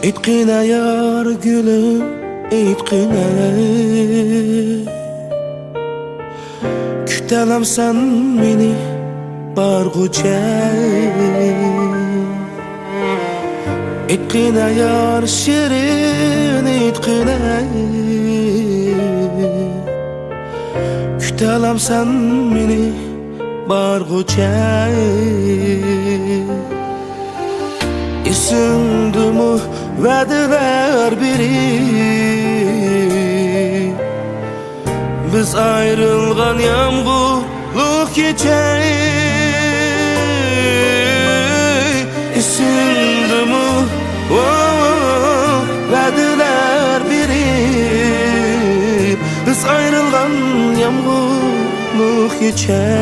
Aytqina yar gülüm, aytqina Kütelemsen meni barguca Aytqina yar shirin, aytqina Kütelemsen meni barguca Isındımı vədiler biri Biz ayrılgan yağmurluq gece Isındımı vədiler biri Biz ayrılgan yağmurluq gece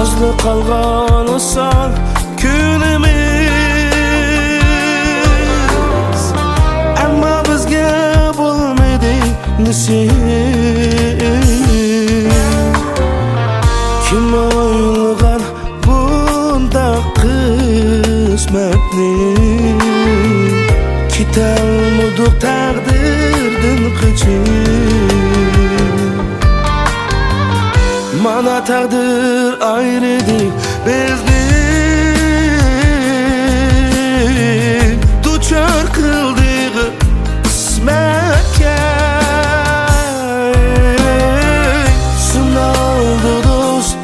Azlı kalgan olsan günümüz Ama bizge bulmadı nasip Kim oyulgan bunda kısmetni Kitalmadık takdirden kaçıp Mana takdir ayrıdır bizni Duçar kıldığı kısmetke Sınavdı dost,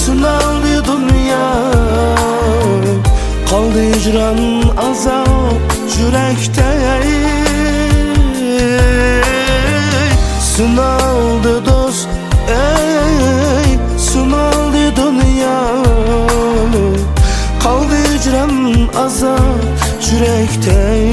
sınavdı dünya Kaldı hicran azap yürekte Sınavdı dost sınavdı dünya Kaldı hicran azap yürekte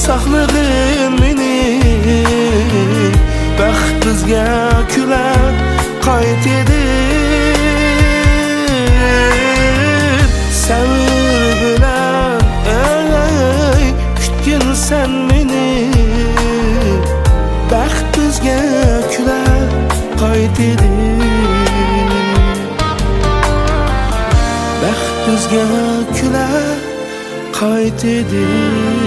Saxlığın meni Bəxt bizge külər qayt edir Səvir bilən kütgün sen meni Bəxt bizge külər qayt edir Bəxt bizge külər qayt edir